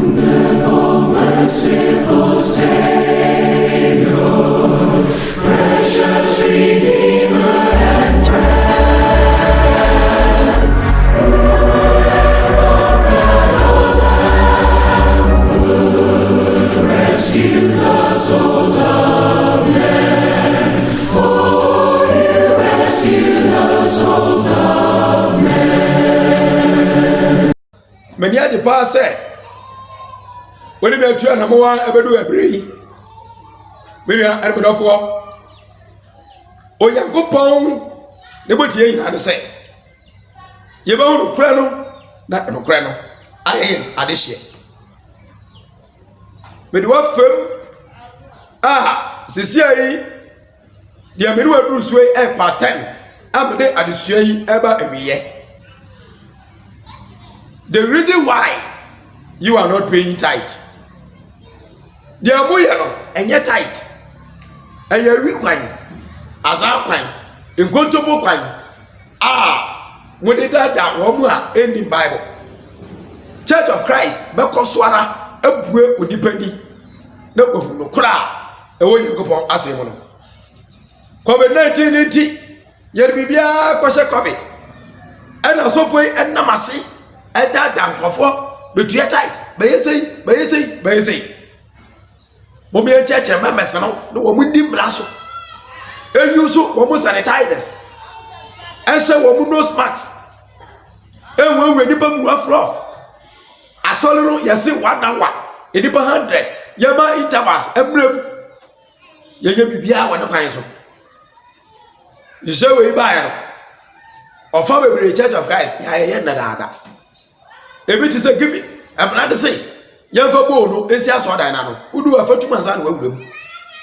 Wonderful, merciful Savior, precious Redeemer and friend, who rescued the souls of men. Oh, you rescued the souls of men. Many are the past say, when you are trying to move on, every day, maybe I'm going to fall. Oh, you go pound the body in and say, you want to crano, not no crano. I am at this year. But what firm? Sincerely, the American Bruce way a part 10. I'm there at the sway ever every year. The reason why you are not paying tithe, they are more and yet tithe, and you're requiring as our crime, in contobo crime. When they died that one in the Bible, Church of Christ, Bekoswana, a boy with the penny, no crowd, away you go on as a mono. COVID-19, yet be COVID, and also for and Namasi. And that damn coffee, but you are tight. By you say. Mommy and church and members, no woman didn't blast. And you so almost sanitizers. And so woman knows max. And when we nip them rough. I saw you say 1 hour, a nip 100, Yama intervals, emblem. You be here when the kind so. You say we buy or family Church of Christ, yeah. Ebi ti say give it. I'm not to say. Young for bono, esi aso da na no. Udu afa tuma san wa wudem.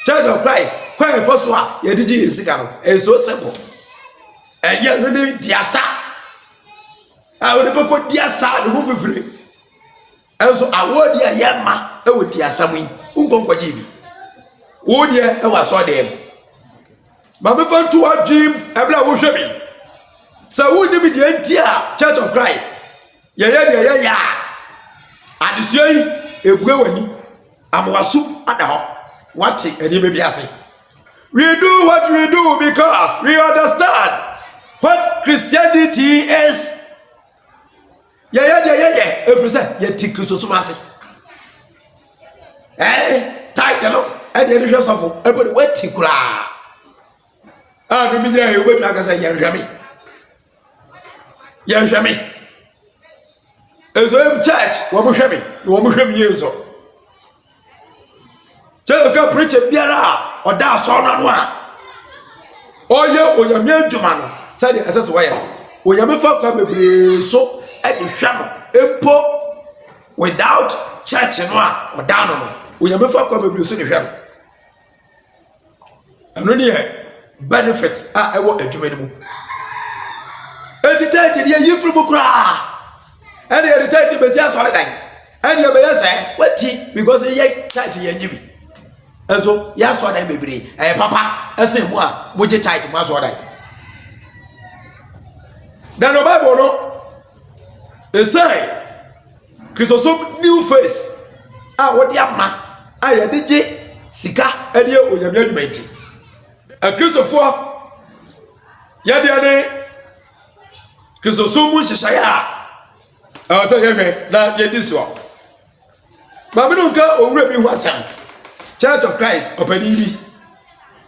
Church of Christ, kwa efo so a ye digi esika no. It's so simple. And ye no ni diasa. A we peko diasa de ho fifire. And so award ye ma e wo diasa mu. Unkonkwaji bi. Wo de e wa so dem. Ma me fan to a dream e bla wo hwe bi. Sa wo ni bi de antia Church of Christ. Yeah. And this year, a buewani, Amwasu at the hall. What and you may be asking. We do what we do because we understand what Christianity is. Yeah. Every say, yet Christmas. Title and the edition of everybody went to cry. Ah, the media, you wait like I say, Yami. Ezo church wo mo hwemi yezo tell ka preacher biara oda so na no a oye oyame adwuma no say the assess why oyame fa kwa bebre so e de hwa no empo without church no a oda no oyame fa kwa bebre so de hwa no ano ni benefits e wo adwuma ni mu etitete de yifru mu kra. And the detective is here solid. And you may say, what because he yet tight to and so, yes, what I may be. Papa, I say, what would you tight to my sword? Then the Bible, no, they say, Christosome new face. What the man, I had DJ Sika, and you with your judgment. A Christopher Yadiane Christosome Shaya. I was saying, now this one. But we don't go over me one son. Church of Christ, open ED.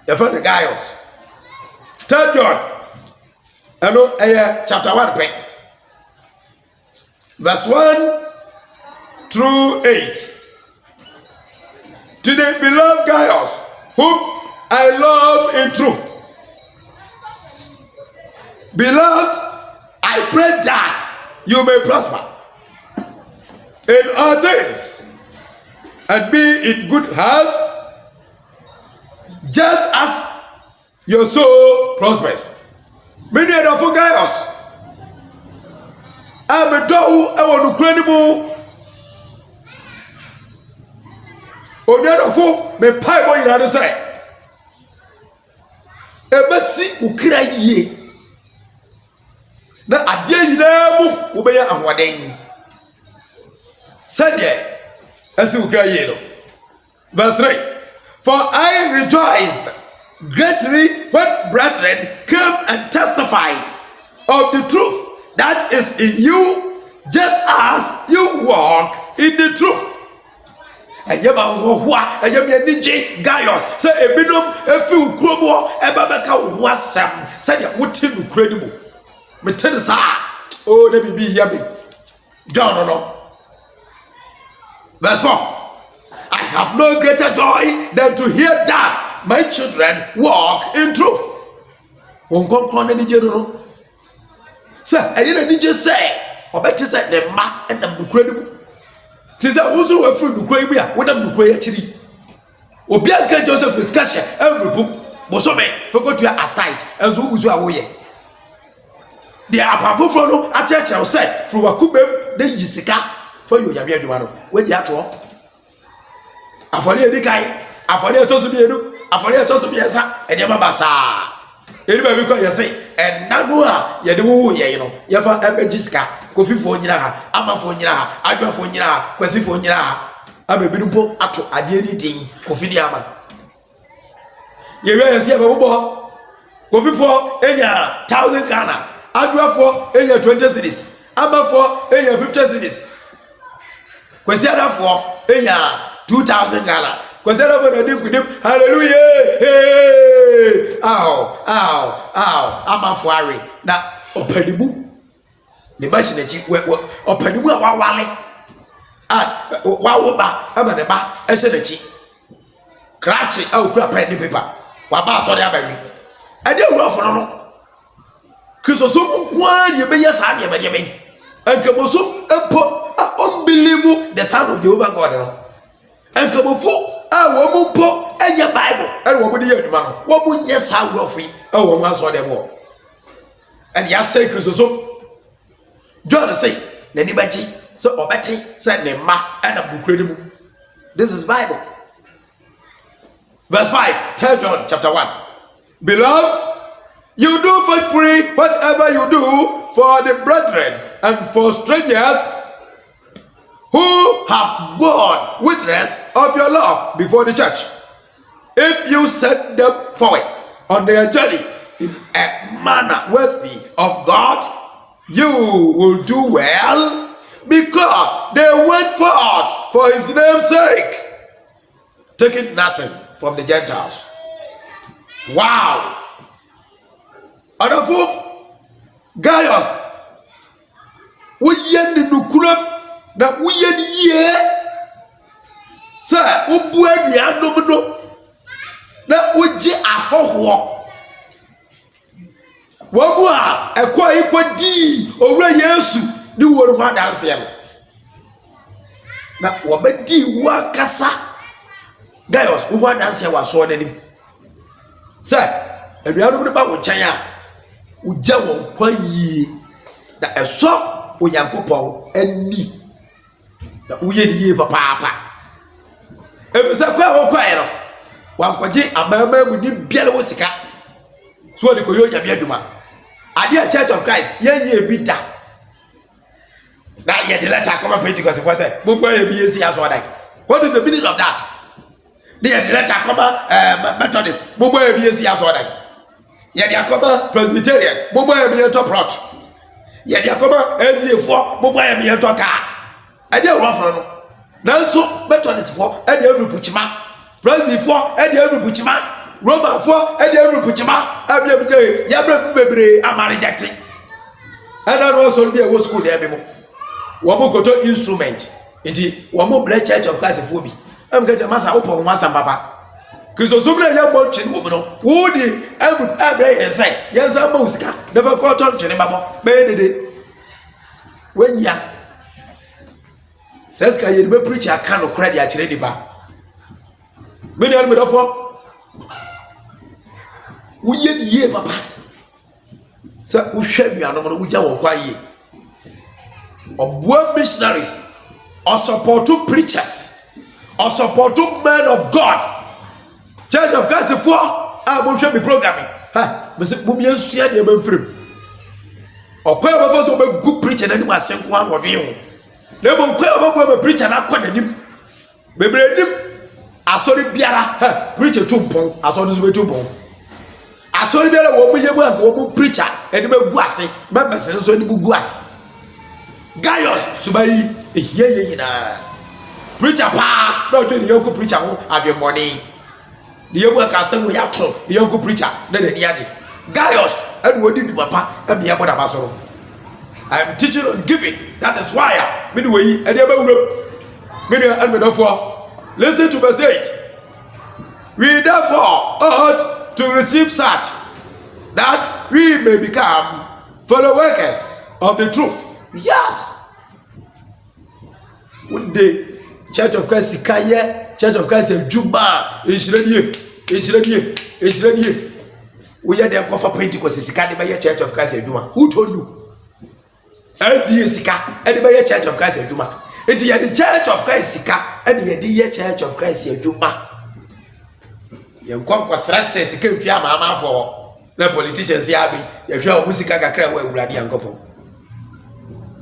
The front of Gaius. 3 John. I know chapter 1, verse 1 through 8. To the beloved Gaius, whom I love in truth. Beloved, I pray that you may prosper in all things and be in good health, just as your soul prospers. Many of you guys, I'm a dog. I want to credible. On the other foot, me pie boy in the other side. A messy ukra na adie yina mu wo be ya ahoden said ye As you cry, verse 3. For I rejoiced greatly when brethren came and testified of the truth that is in you, just as you walk in the truth. Ayaba hohoa ayam ye nije Gaius say ebinom efi ukrobo ebabeka ho asem say ya wote nukura ni mu metene sa oh na bibi ya me John no. Verse 4. I have no greater joy than to hear that my children walk in truth. Won konkon na nije no. Say ayina nije say obeti say ne ma enam nukura ni mu. Since I was a food to crave me, when I'm to create chili. Obianka Joseph is cashier, every book, Bosome, forgot to aside, as who was away. The Apapo Frono, a church outside, through a coupe, then Jessica, for you, Yamia Dumano, when you have to. Aforia Dikai, Aforia Tosubiano, Aforia Tosubiasa, and Yamabasa. Anybody because you say, and Nanua, Yadu, you know, Yafa Jessica. Kofi fo nyina ha, ama fo nyina ha, adwa fo nyina ha, kwasi fo nyina ha. Abebinumpo ato ade ni din kofi di ama. Ye wi yesi abebo. Kofi fo enya 1000 Ghana, adwa fo enya 20 cedis, ama fo enya 50 cedis. Kwasi ada fo enya 2000 Ghana. Kwasi ada fo na dim kudim. Hallelujah. Hey! Ow. Ama fo are na opanibu. The machine opanimu a wawale and wawoba ama ne ba ehye nachi krachi a okura pen paper waba so de abawi ade urofo no kristosom kwa de beya sa de be de enkamoso empo unbelieve the son of Jehovah God no enkamofo a wo mu po enya bible and wo mu de yaduma no wo mu nye sa urofo yi e wo mu aso de mo and ya say kristosom John say, "Nenibaji so obeti say ne ma and abukredimu." This is Bible. Verse 5. Tell John chapter 1. Beloved, you do faithfully whatever you do for the brethren and for strangers who have borne witness of your love before the church. If you set them forward on their journey in a manner worthy of God, you will do well because they went forth for his name's sake, taking nothing from the Gentiles. Wow! Adafo Gaius, we yen the nukulam that we yen ye, sir, ubu aduanomno na uji ahoho. Wabua ekwa ikwadi owura Yesu ni woro ho adanse no na wabadi wa kasa Gaius wo adanse wa so nanim say aduanu ne ba wo chan a ugya won kwayi na eso Onyankopon ani na uye ni ye papa ebisa kwa wo kwae no wankwaje amama mu ni biale wo sika so de koyo nyame aduma Adia Church of Christ, ye be da. Now ye the letter come up Pentecost for say, what is the meaning of that? The letter come Methodist, ye the come Presbyterian, Prot. Ye the come SZ4, me to car. I did one from now so Methodist for and every puchima, Presby for and every puchima. Roma for and every puchima, Yabra Bebre, am rejecting. And that also be a school there. Wamokoto instrument. Indeed, Wamo Black Church of Christ Phobi. I'm getting a massa open once and papa. Because so many young watching woman, woody, every say, yes, I'm Mosca, never caught on Chenebabo, baby. When ya says, can you be preacher? I can't credit actually. Many are made of we ye papa so we share me anomo we ja wo kwaye obo missionaries or support to preachers or support to men of God Church of Christ for mo hwe me programming ha me se mo bia sua de ba mfrem okwa ba fo so ba good preacher na ni ma senko an wode ho na mo kwa ba bo preacher na kwa nanim bebree nim asori biara preacher tumpon asori so betumpon asori biara wo mu yemu anka wo mu preacher eni begu ase members no so eni begu ase Gaius subayi ehie nyina preacher pa na ojo ni yonko preacher ho adwemoni ni yemu anka asem ya to ni yonko preacher na de ade Gaius eni wodi dwuma pa e bia boda basoro. I am teaching on giving. That is why me do we ade ba wuro me do and me therefore listen to verse 8. We therefore ought to receive such that we may become fellow workers of the truth. Yes. One day, Church of Christ Sikaye, Church of Christ Juba, Israeli. We are the cover Pentecost Sikaye by Church of Christ Juba. Who told you? As ye Sika, and by Church of Christ Juba. It is the Church of Christ Sika, and the Church of Christ Juba. You come for stress, Sika, Mama for the politicians. Yabi, you show Musika Kakra, where we are the uncle.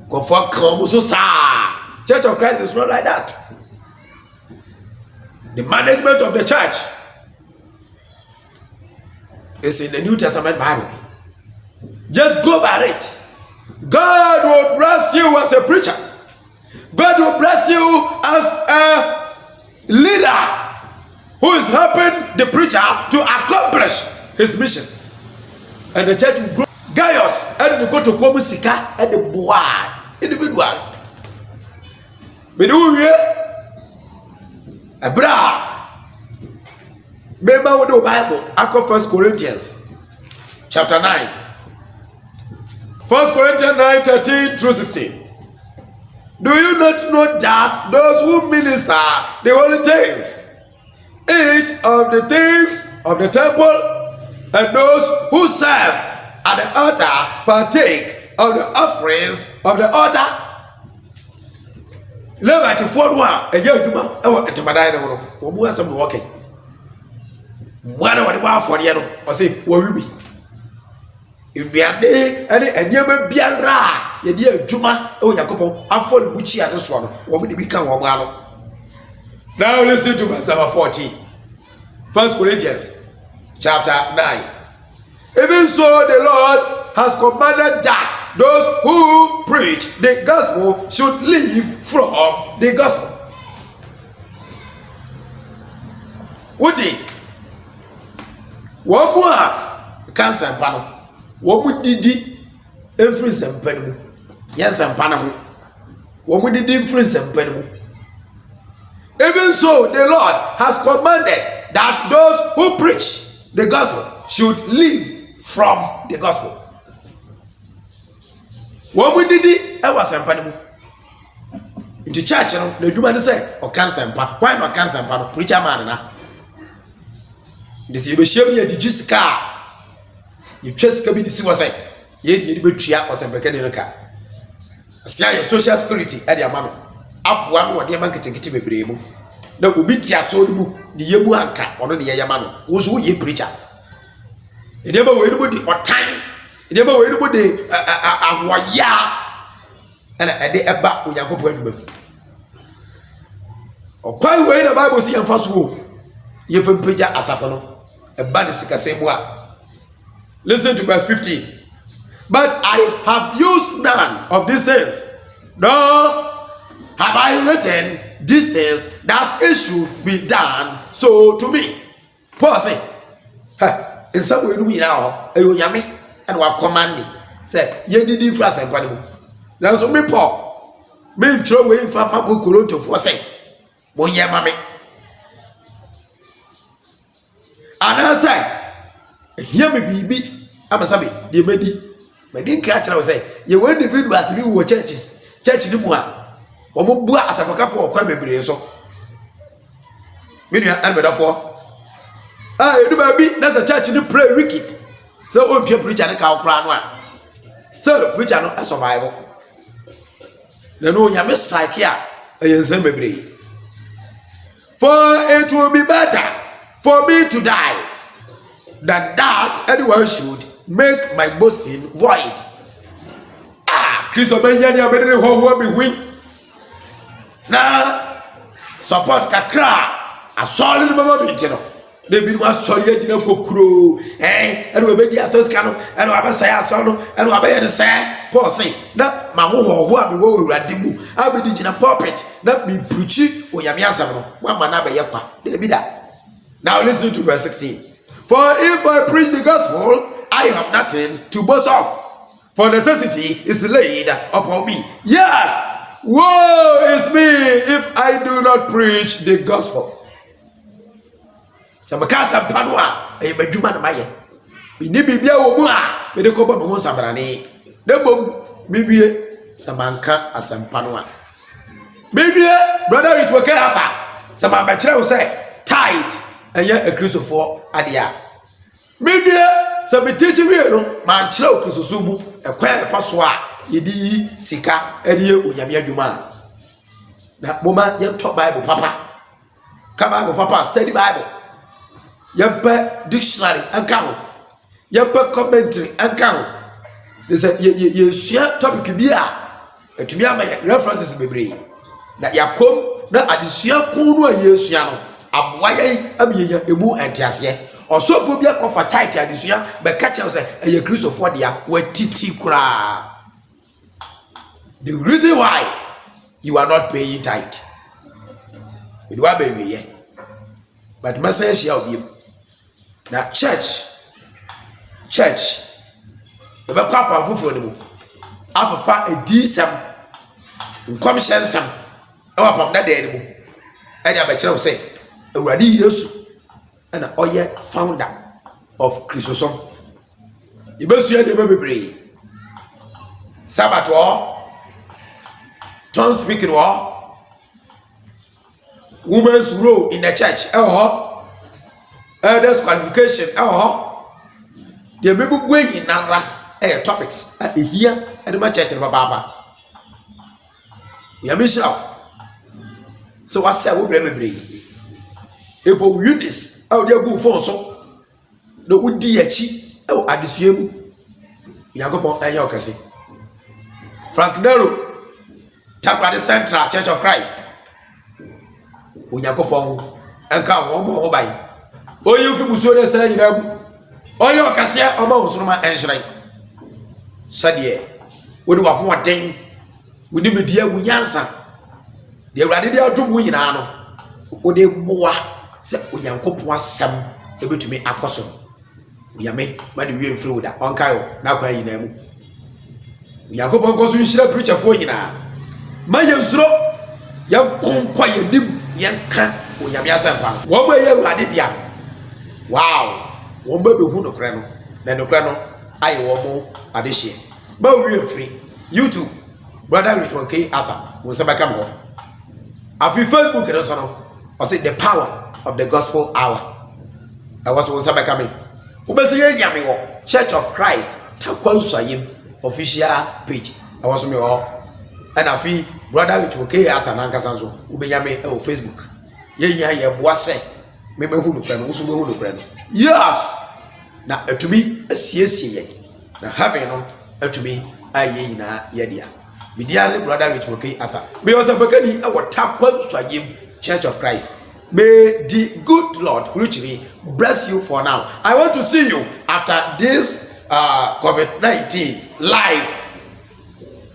Go for Kromusa. Church of Christ is not like that. The management of the church is in the New Testament Bible. Just go by it. God will bless you as a preacher. God will bless you as a leader who is helping the preacher to accomplish his mission. And the church will grow. Gaius, and you go to Komusika and the boy, individual. But who here? A bra. Remember what the Bible, Acts 1 Corinthians chapter 9. 1 Corinthians 9:13 through 16. Do you not know that those who minister the holy things eat of the things of the temple, and those who serve at the altar partake of the offerings of the altar? Levite 4:1 a year juma e temada ne wo wo mu asem no okay. Mwana wade ba afori no o say wo wibi. Ibiade ene enyema biara ye di adwuma e Yakobon afori buchi ade so no wo me de bi kan wo ma no. Now listen to verse 14. 1 Corinthians chapter 9. Even so the Lord has commanded that those who preach the gospel should live from the gospel. Wuti wabua cancer pano wabu didi influence empanimu yes empanahu wabu didi influence empanimu. Even so the Lord has commanded that those who preach the gospel should live from the gospel. Wabu didi ewa empanimu. In the church no the dwuma say o cancer empa why no cancer empa no preacher man na. This you be shame you jisika. You trust ka bi disi was say ye di betua was empeke ne nka. Sia your social security e dia ma no. Aboa no wode ma nketenkete bebre mu. Na obi tia so mu ne yemu anka ono ne ye ma no. Wo so ye preacher. E dia ba we no di otan. E dia ba we no di awoya. Ana e de eba Yakobon adwuma. Okwan we na Bible si yemfa so ye fam preacher asafo no. Listen to verse 15. But I have used none of these things, nor have I written these things that it should be done so to me. Paul say, in some way, we now, you yami, and what command me. Say, ye did influence and panic. There's only Paul. Me throw away from my book to for say, Bon yamame. And I say, hear me, baby. I'm a sabi, the medi. My dear catcher will say, you went the video as we were churches, church in the Mua. Or more as a for a crime, baby. So, Minia and therefore, you do baby, that's a church in the pray wicked. So, won't you preach and a cow crown one? Still, preach a survival. The no Yami strike here, a same baby. For it will be better for me to die than that anyone should make my boasting void. Christ of Benjamin, I better who be weak. Now, support kakra asɔre no bɛma binti no na ebi no asɔre agyina kokuro ɛna wɔbɛdi asɔsika no ɛna wɔabɛsɛe asɔre no ɛna wɔabɛyɛ no sɛ Paul say na mahohoho a mewɔ Awurade mu a mede gyina pulpit na mepreachi onyame asɛm no moama no abɛyɛ kwa dabi da. Now listen to verse 16. For if I preach the gospel, I have nothing to boast of, for necessity is laid upon me. Yes, woe is me if I do not preach the gospel. Samakasa panwa e badwuma na maye. Bini bibia wo mu a me de ko ba me ho sabrane. Debom bibie samanka asampanwa. Bibie brother it work afa. Samamba kire wo say tight eye akristofo ade a. Bibie sabitichi wie no man kire wo kristosubu ekwa fa so a yedi sika ade onyame adwuma. Na moma ye to Bible papa. Ka Bible papa study Bible. Yempe dictionary anka ho. Yempe commentary anka ho. They say ye share topic bi a etumi ama references bebre. Na yakom na adesua kunu a yesua no aboa ye amiyenya emu entiase. Osofo bi akofa title adesua be ka che say eye Christopher dia watiti kura. The reason why you are not paying tithe. We do abeye. But message share obi. Na church ebe kwa pa fufu ne mu afafa edisam nkomhyensam ewa pam da de ne mu e dia be kire wo say Awurade Yesu na oye founder of Christosom ibesu de bebre Sabbath or tongue speaking or women's role in the church elders qualification the people going nara topics here at the church in Baba. Yamisha. So I say we break. If we use this, how they go for so no would diachi adisuemu. Yagopo ayokasi. Frank Nero Takrade Central Church of Christ. Unyakopon enka wo obai. Oyi fi muso de say yinabu. Oyo kasia oma usunuma enshrai. Sadie wodi wa ho den wodi media wunyansa. De Awurade de adom wo nyina no. Wodi boa se Onyankopon asem ebetumi akoso. Uyame ma de wie mfiri woda. Onkayo na kwa nyina mu. Onyankopon koso nhira preacher fo nyina. Ma yensuro yankonkwa yanim yanka Onyame asem pa. Wo ma ye Awurade dia. Wow. Wọ́n bẹ hu nokura no na nokura no ayé wọ́n mo adehye ba wie free YouTube brother Richmond K Arthur wọ́n sẹ bẹka mo afi Facebook no so no I say the power of the gospel hour I was wọ́n sẹ bẹka me wọ́n bẹ sẹ ye nyame wo Church of Christ Tankwansuayem official page I was me wo and afi brother Richmond K Arthur na nkasa so wọ́n bẹ nyame e Facebook ye nya ye boa sẹ me hu nokura no wo so me hu nokura no. Yes. Na etumi asiesie na heaven no etumi aye nyina yedia. Media brother Richmond K Arthur. May also bakani our Tankwansuayem Church of Christ. May the good Lord richly bless you for now. I want to see you after this COVID-19 live.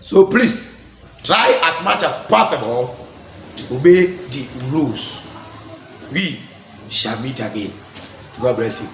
So please try as much as possible to obey the rules. We shall meet again. God bless you.